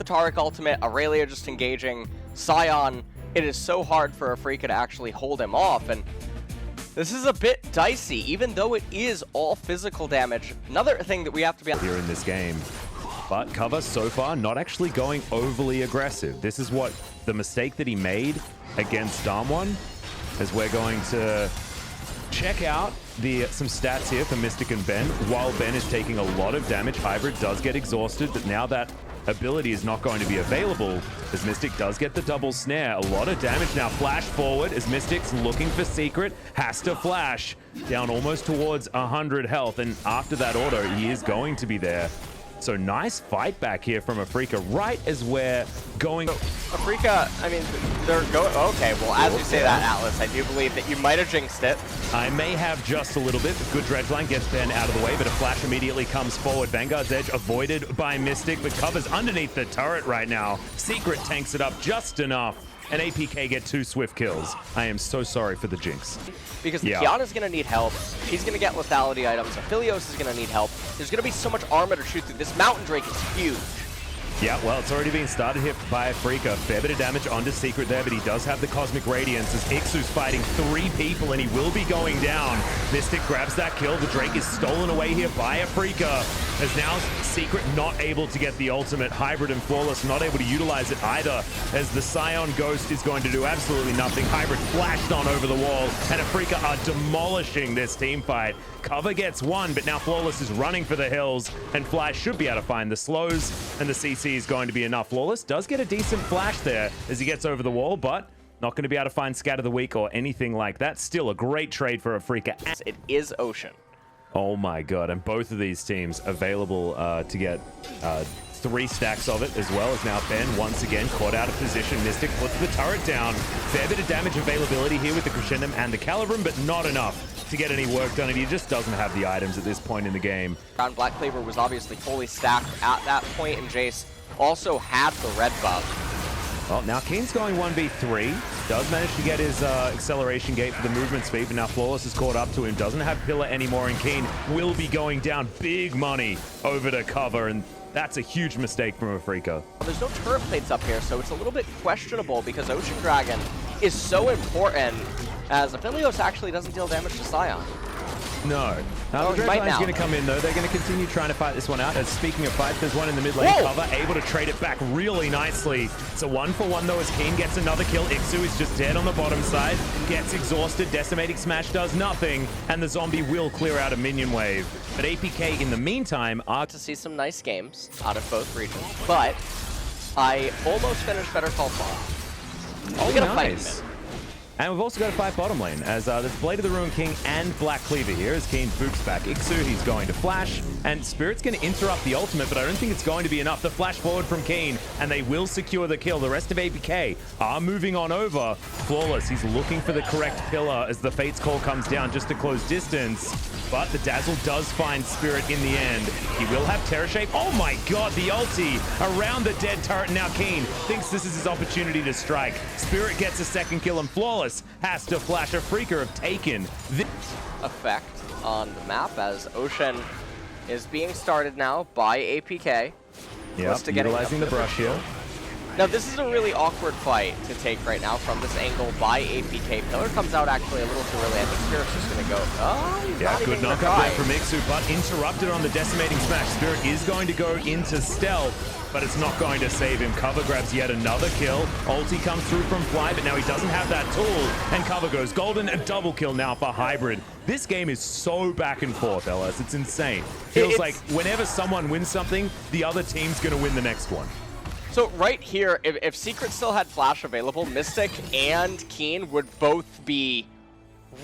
the Taric ultimate, Aurelia just engaging, Sion, it is so hard for AFvsAPK to actually hold him off, and this is a bit dicey, even though it is all physical damage. Another thing that we have to be here in this game. But Cover so far not actually going overly aggressive. This is what the mistake that he made against Damwon, as we're going to check out some stats here for Mystic and Ben. While Ben is taking a lot of damage, Hybrid does get exhausted, but now that ability is not going to be available as Mystic does get the double snare. A lot of damage now. Flash forward as Mystic's looking for Secret, has to flash down almost towards 100 health, and after that auto he is going to be there. So nice fight back here from AFvsAPK right as we're going. AFvsAPK, I mean, they're going. Okay, well, as you say that, Atlas, I do believe that you might have jinxed it. I may have just a little bit. Good dredge line gets Ben out of the way, but a flash immediately comes forward. Vanguard's edge avoided by Mystic, but Cover's underneath the turret right now. Secret tanks it up just enough, and APK get 2 swift kills. I am so sorry for the jinx. Because Kiana's going to need help. She's going to get lethality items. Aphelios is going to need help. There's going to be so much armor to shoot through. This Mountain Drake is huge. Yeah, well, it's already been started here by AFvsAPK. Fair bit of damage onto Secret there, but he does have the Cosmic Radiance as Ixu's fighting 3 people, and he will be going down. Mystic grabs that kill. The Drake is stolen away here by AFvsAPK, as now Secret not able to get the ultimate. Hybrid and Flawless not able to utilize it either, as the Scion Ghost is going to do absolutely nothing. Hybrid flashed on over the wall, and AFvsAPK are demolishing this team fight. Cover gets 1, but now Flawless is running for the hills, and Flash should be able to find the slows, and the CC is going to be enough. Flawless does get a decent flash there as he gets over the wall, but not going to be able to find Scat of the Week or anything like that. Still a great trade for AFvsAPK. It is Ocean. Oh my god, and both of these teams available to get 3 stacks of it, as well as now Ben once again caught out of position. Mystic puts the turret down. Fair bit of damage availability here with the Crescendum and the Calibrum, but not enough to get any work done, and he just doesn't have the items at this point in the game. Black Cleaver was obviously fully stacked at that point, and Jace also had the red buff. Well, now Keen's going 1v3. Does manage to get his acceleration gate for the movement speed, but now Flawless is caught up to him. Doesn't have Pillar anymore, and Keen will be going down. Big money over to Cover, and that's a huge mistake from AFvsAPK. There's no turret plates up here, so it's a little bit questionable because Ocean Dragon is so important, as Aphelios actually doesn't deal damage to Sion. No. The Dredge Line's going to come in, though. They're going to continue trying to fight this one out. As speaking of fights, there's one in the mid lane. Cover able to trade it back really nicely. It's a 1-for-1, though, as Keen gets another kill. Ixu is just dead on the bottom side. Gets exhausted. Decimating Smash does nothing. And the zombie will clear out a minion wave. But APK, in the meantime, are to see some nice games out of both regions. But I almost finished Better Call Saul. Oh, nice. And we've also got a 5 bottom lane, as there's Blade of the Ruin King and Black Cleaver here, as Keen boots back Ixu. He's going to flash, and Spirit's going to interrupt the ultimate, but I don't think it's going to be enough. The flash forward from Keen, and they will secure the kill. The rest of APK are moving on over. Flawless, he's looking for the correct pillar as the Fate's Call comes down just to close distance. But the Dazzle does find Spirit in the end. He will have Terror Shape. Oh my god, the ulti around the dead turret. Now Keen thinks this is his opportunity to strike. Spirit gets a second kill, and Flawless has to flash. AFvsAPK have taken this effect on the map as Ocean is being started now by APK. Yep, utilizing the brush here. Now this is a really awkward fight to take right now from this angle by APK. Pillar comes out actually a little too early. I think Spirit's just going to go. Oh, yeah, good knockup there from Ixu, but interrupted on the decimating smash. Spirit is going to go into stealth, but it's not going to save him. Cover grabs yet another kill. Ulti comes through from Fly, but now he doesn't have that tool, and Cover goes golden. A double kill now for Hybrid. This game is so back and forth, LS. It's insane. Feels like whenever someone wins something, the other team's going to win the next one. So right here, if Secret still had Flash available, Mystic and Keen would both be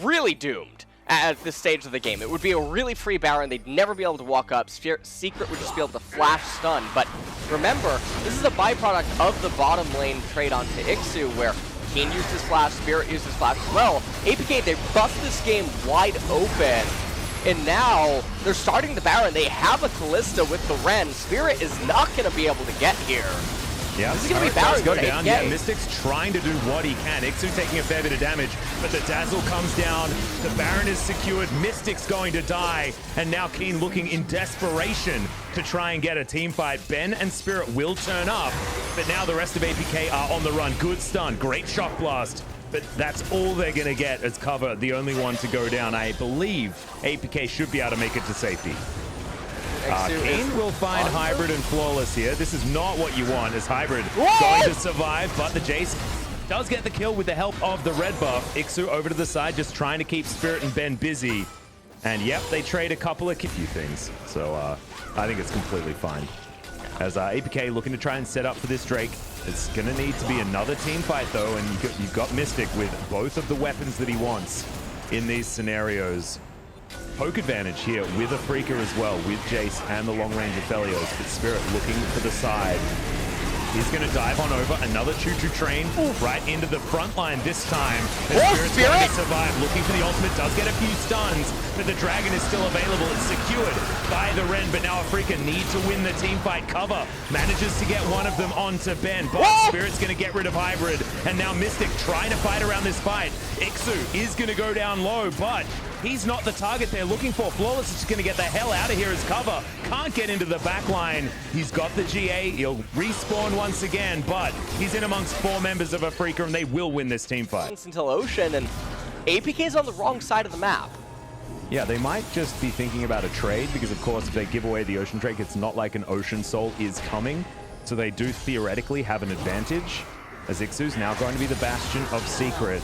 really doomed at this stage of the game. It would be a really free Baron. They'd never be able to walk up. Secret would just be able to flash stun. But remember, this is a byproduct of the bottom lane trade onto Ixu, where Keen used his Flash, Spirit used his Flash as well. APK, they bust this game wide open. And now they're starting the Baron. They have a Callista with the Ren. Spirit is not going to be able to get here. Yeah, this is going to be Baron go down. Yeah, Mystic's trying to do what he can. Ixu taking a fair bit of damage, but the Dazzle comes down. The Baron is secured. Mystic's going to die. And now Keen looking in desperation to try and get a team fight. Ben and Spirit will turn up, but now the rest of APK are on the run. Good stun, great shock blast. But that's all they're going to get as cover, the only one to go down. I believe APK should be able to make it to safety. Kane will find Hybrid and Flawless here. This is not what you want, as Hybrid going to survive, but the Jace does get the kill with the help of the red buff. Ixu over to the side, just trying to keep Spirit and Ben busy. And yep, they trade a couple of few things. So I think it's completely fine. As APK looking to try and set up for this Drake. It's going to need to be another team fight, though, and you've got Mystic with both of the weapons that he wants in these scenarios. Poke advantage here with AFvsAPK as well, with Jace and the long-range Aphelios. But Spirit looking for the side. He's going to dive on over. Another choo-choo train right into the front line this time. Spirit's going to survive. Looking for the ultimate. Does get a few stuns, but the dragon is still available. It's secured by the Ren, but now AFvsAPK need to win the team fight. Cover manages to get one of them onto Ben, but Spirit's going to get rid of Hybrid. And now Mystic trying to fight around this fight. Ixu is going to go down low, but he's not the target they're looking for. Flawless is going to get the hell out of here as cover. Can't get into the back line. He's got the GA. He'll respawn once again, but he's in amongst 4 members of AFvsAPK, and they will win this team fight. Until Ocean, and APK is on the wrong side of the map. Yeah, they might just be thinking about a trade, because of course if they give away the Ocean Drake, it's not like an Ocean Soul is coming. So they do theoretically have an advantage, as Ixu's now going to be the bastion of Secret.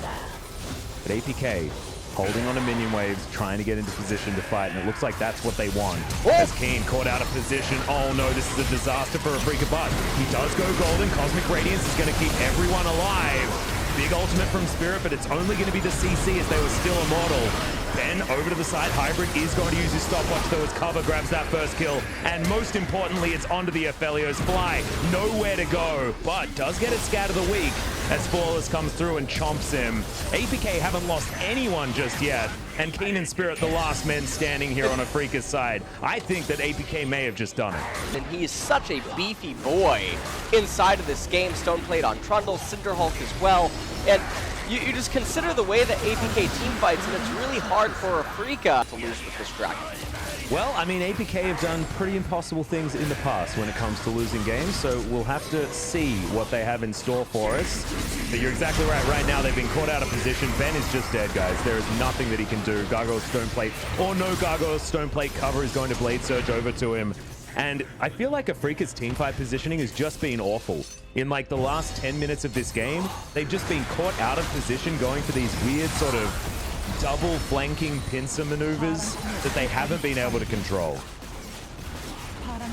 But APK holding on to minion waves, trying to get into position to fight, and it looks like that's what they want. As Keen caught out of position. Oh no, this is a disaster for AFvsAPK, but he does go golden. Cosmic Radiance is going to keep everyone alive. Big ultimate from Spirit, but it's only going to be the CC as they were still immortal. Ben over to the side. Hybrid is going to use his stopwatch, though, as cover grabs that first kill. And most importantly, it's onto the Aphelios. Fly, nowhere to go, but does get a scat of the week as Flawless comes through and chomps him. APK haven't lost anyone just yet, and Keen and Spirit the last men standing here on AFvsAPK's side. I think that APK may have just done it. And he is such a beefy boy inside of this game. Stone played on Trundle, Cinderhulk as well. And you just consider the way that APK team fights, and it's really hard for AFvsAPK to lose with this dragon. Well, I mean, APK have done pretty impossible things in the past when it comes to losing games, so we'll have to see what they have in store for us. But you're exactly right. Right now, they've been caught out of position. Ben is just dead, guys. There is nothing that he can do. Gargoyle Stone Plate, or no Gargoyle Stone Plate cover is going to Blade Surge over to him. And I feel like AFvsAPK's teamfight positioning has just been awful. In like the last 10 minutes of this game, they've just been caught out of position going for these weird sort of double flanking pincer maneuvers that they haven't been able to control.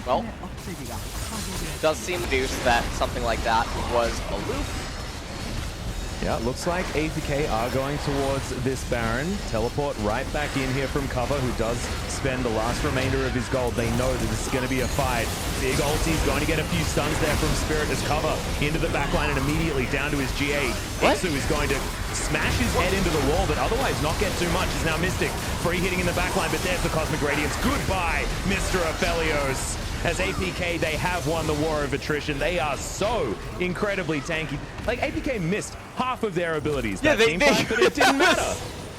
Well, it does seem deduced that something like that was aloof. Yeah, it looks like AFvsAPK are going towards this Baron. Teleport right back in here from cover, who does spend the last remainder of his gold. They know that this is going to be a fight. Big ulti's going to get a few stuns there from Spirit as cover into the backline and immediately down to his GA. Ixu is going to smash his head into the wall, but otherwise not get too much. Is now Mystic free hitting in the backline, but there's the Cosmic Radiance. Goodbye, Mr. Aphelios. As APK, they have won the war of attrition. They are so incredibly tanky. Like, APK missed half of their abilities that team fight, but it didn't matter.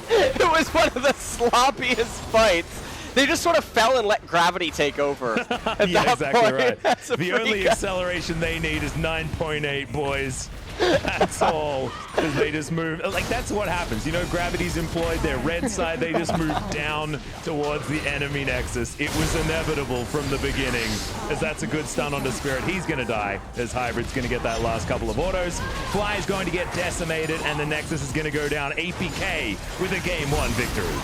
It was one of the sloppiest fights. They just sort of fell and let gravity take over. Yeah, exactly right. The only acceleration they need is 9.8, boys. That's all. Because they just move. Like, that's what happens. You know, gravity's employed. Their red side, they just move down towards the enemy nexus. It was inevitable from the beginning. As that's a good stun onto Spirit. He's going to die. As Hybrid's going to get that last couple of autos. Fly is going to get decimated, and the nexus is going to go down. APK with a Game 1 victory.